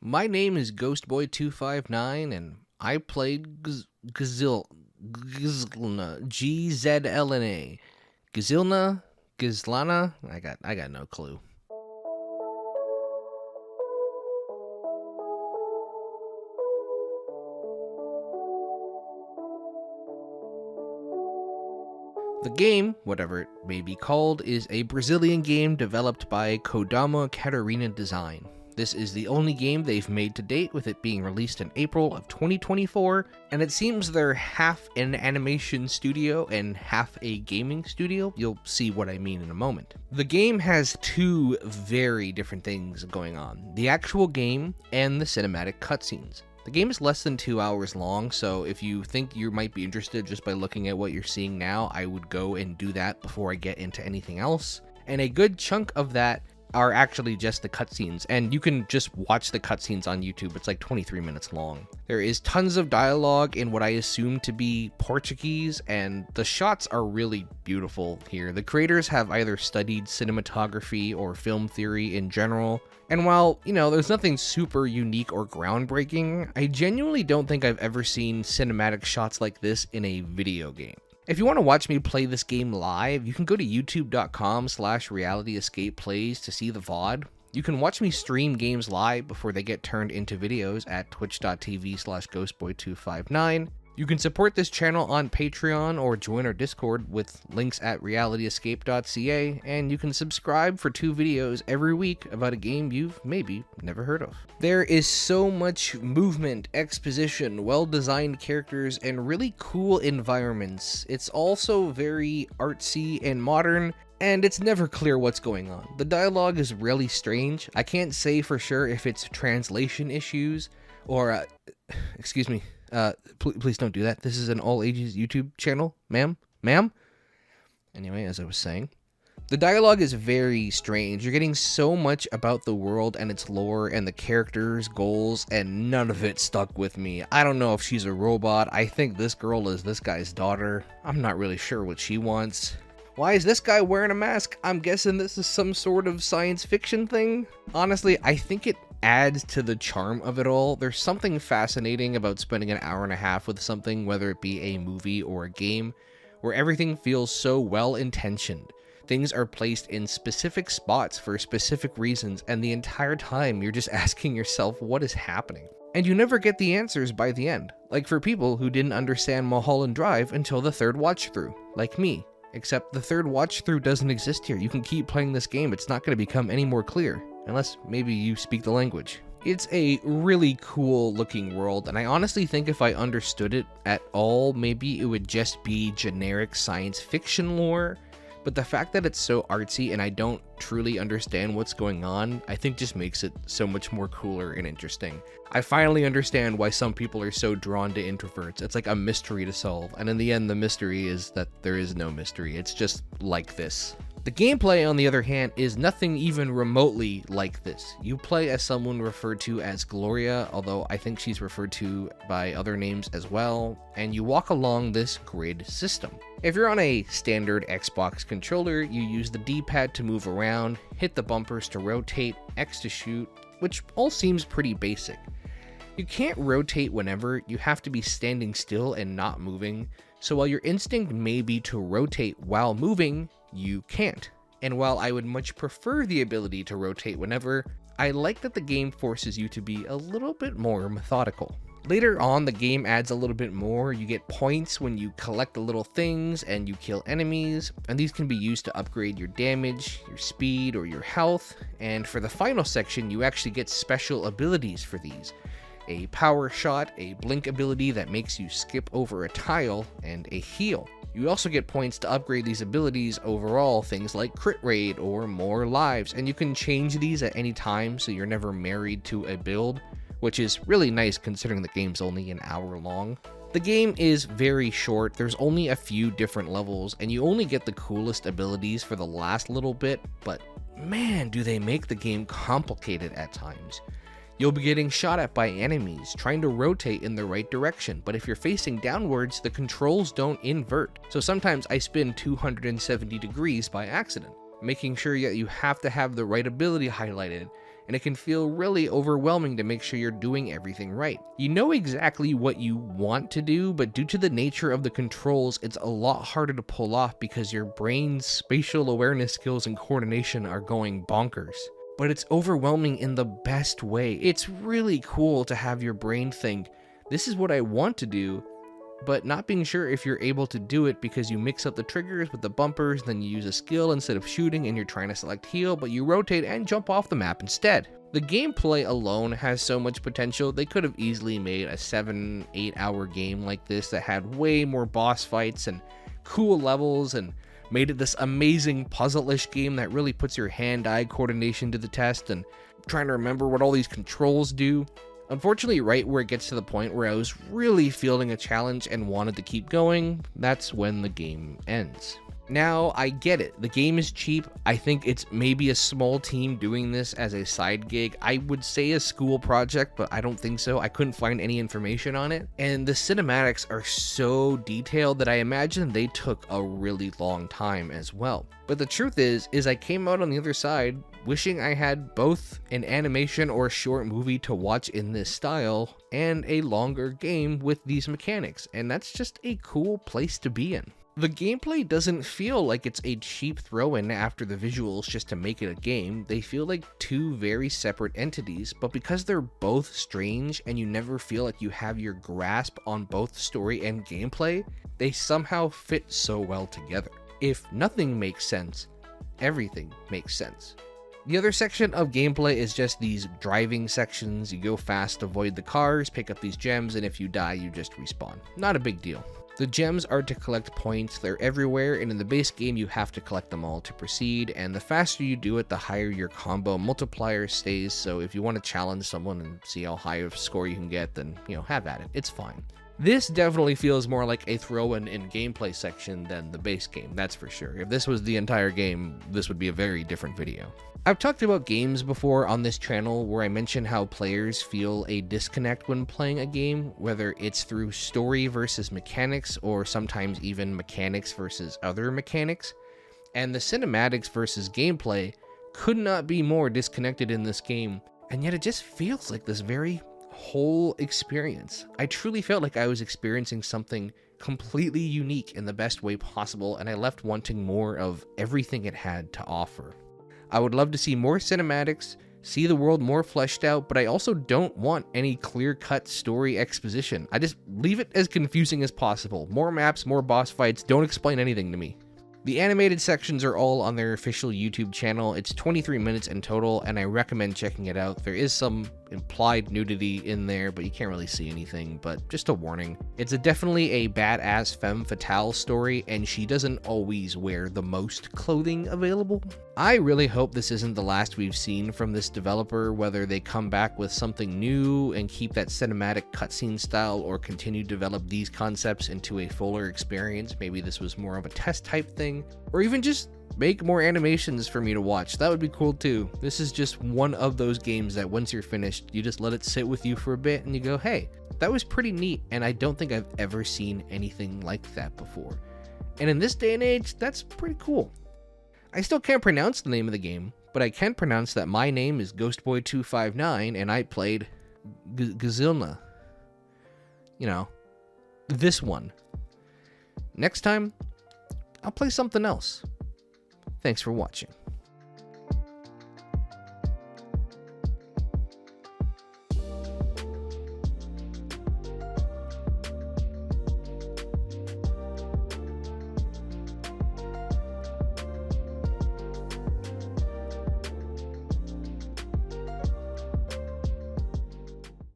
My name is Ghostboy259, and I played GZLNA, GZLNA, GZLNA. I got no clue. The game, whatever it may be called, is a Brazilian game developed by Kodama Catarina Design. This is the only game they've made to date, with it being released in April of 2024, and it seems they're half an animation studio and half a gaming studio. You'll see what I mean in a moment. The game has two very different things going on: the actual game and the cinematic cutscenes. The game is less than 2 hours long, so if you think you might be interested just by looking at what you're seeing now, I would go and do that before I get into anything else. And a good chunk of that are actually just the cutscenes, and you can just watch the cutscenes on YouTube. It's like 23 minutes long. There is tons of dialogue in what I assume to be Portuguese, and the shots are really beautiful here. The creators have either studied cinematography or film theory in general, and while, there's nothing super unique or groundbreaking, I genuinely don't think I've ever seen cinematic shots like this in a video game. If you want to watch me play this game live, you can go to youtube.com/realityescapeplays to see the VOD. You can watch me stream games live before they get turned into videos at twitch.tv/ghostboy259. You can support this channel on Patreon or join our Discord with links at realityescape.ca, and you can subscribe for 2 videos every week about a game you've maybe never heard of. There is so much movement, exposition, well-designed characters, and really cool environments. It's also very artsy and modern, and it's never clear what's going on. The dialogue is really strange. I can't say for sure if it's translation issues or, excuse me, please don't do that. This is an all ages YouTube channel, ma'am. Anyway, as I was saying, the dialogue is very strange. You're getting so much about the world and its lore and the characters' goals, and none of it stuck with me. I don't know if she's a robot. I think this girl is this guy's daughter. I'm not really sure what she wants. Why is this guy wearing a mask? I'm guessing this is some sort of science fiction thing. Honestly, I think it adds to the charm of it all. There's something fascinating about spending an hour and a half with something, whether it be a movie or a game, where everything feels so well intentioned. Things are placed in specific spots for specific reasons, and the entire time you're just asking yourself what is happening. And you never get the answers by the end. Like for people who didn't understand Mulholland Drive until the 3rd watch through, like me. Except the 3rd watch through doesn't exist here. You can keep playing this game, it's not going to become any more clear. Unless maybe you speak the language. It's a really cool looking world, and I honestly think if I understood it at all, maybe it would just be generic science fiction lore. But the fact that it's so artsy and I don't truly understand what's going on, I think just makes it so much more cooler and interesting. I finally understand why some people are so drawn to introverts. It's like a mystery to solve, and in the end the mystery is that there is no mystery. It's just like this. The gameplay, on the other hand, is nothing even remotely like this. You play as someone referred to as Gloria, although I think she's referred to by other names as well, and you walk along this grid system. If you're on a standard Xbox controller, you use the D-pad to move around, hit the bumpers to rotate, X to shoot, which all seems pretty basic. You can't rotate whenever, you have to be standing still and not moving, so while your instinct may be to rotate while moving, you can't. And while I would much prefer the ability to rotate whenever, I like that the game forces you to be a little bit more methodical. Later on, the game adds a little bit more. You get points when you collect the little things and you kill enemies, and these can be used to upgrade your damage, your speed, or your health. And for the final section, you actually get special abilities for these. A power shot, a blink ability that makes you skip over a tile, and a heal. You also get points to upgrade these abilities overall, things like crit rate or more lives, and you can change these at any time so you're never married to a build, which is really nice considering the game's only an hour long. The game is very short, there's only a few different levels, and you only get the coolest abilities for the last little bit, but man, do they make the game complicated at times. You'll be getting shot at by enemies, trying to rotate in the right direction, but if you're facing downwards, the controls don't invert. So sometimes I spin 270 degrees by accident, making sure that you have to have the right ability highlighted, and it can feel really overwhelming to make sure you're doing everything right. You know exactly what you want to do, but due to the nature of the controls, it's a lot harder to pull off because your brain's spatial awareness skills and coordination are going bonkers. But it's overwhelming in the best way. It's really cool to have your brain think, this is what I want to do, but not being sure if you're able to do it because you mix up the triggers with the bumpers, then you use a skill instead of shooting and you're trying to select heal, but you rotate and jump off the map instead. The gameplay alone has so much potential. They could have easily made a 7-8 hour game like this that had way more boss fights and cool levels and made it this amazing puzzle-ish game that really puts your hand-eye coordination to the test and trying to remember what all these controls do. Unfortunately, right where it gets to the point where I was really feeling a challenge and wanted to keep going, that's when the game ends. Now, I get it. The game is cheap. I think it's maybe a small team doing this as a side gig. I would say a school project, but I don't think so. I couldn't find any information on it. And the cinematics are so detailed that I imagine they took a really long time as well. But the truth is I came out on the other side wishing I had both an animation or a short movie to watch in this style and a longer game with these mechanics. And that's just a cool place to be in. The gameplay doesn't feel like it's a cheap throw-in after the visuals just to make it a game. They feel like two very separate entities, but because they're both strange and you never feel like you have your grasp on both story and gameplay, they somehow fit so well together. If nothing makes sense, everything makes sense. The other section of gameplay is just these driving sections. You go fast, avoid the cars, pick up these gems, and if you die, you just respawn. Not a big deal. The gems are to collect points. They're everywhere, and in the base game you have to collect them all to proceed, and the faster you do it, the higher your combo multiplier stays. So if you want to challenge someone and see how high of a score you can get, then, have at it. It's fine. This definitely feels more like a throw-in gameplay section than the base game, that's for sure. If this was the entire game, this would be a very different video. I've talked about games before on this channel where I mention how players feel a disconnect when playing a game, whether it's through story versus mechanics or sometimes even mechanics versus other mechanics. And the cinematics versus gameplay could not be more disconnected in this game, and yet it just feels like this very whole experience. I truly felt like I was experiencing something completely unique in the best way possible, and I left wanting more of everything it had to offer. I would love to see more cinematics, see the world more fleshed out, but I also don't want any clear-cut story exposition. I just leave it as confusing as possible. More maps, more boss fights, don't explain anything to me. The animated sections are all on their official YouTube channel. It's 23 minutes in total, and I recommend checking it out. There is some implied nudity in there, but you can't really see anything, but just a warning. It's definitely a badass femme fatale story, and she doesn't always wear the most clothing available. I really hope this isn't the last we've seen from this developer, whether they come back with something new and keep that cinematic cutscene style or continue to develop these concepts into a fuller experience. Maybe this was more of a test type thing, or even just make more animations for me to watch. That would be cool too. This is just one of those games that once you're finished, you just let it sit with you for a bit and you go, hey, that was pretty neat, and I don't think I've ever seen anything like that before. And in this day and age, that's pretty cool. I still can't pronounce the name of the game, but I can pronounce that my name is Ghostboy259 and I played GZLNA. This one. Next time, I'll play something else. Thanks for watching.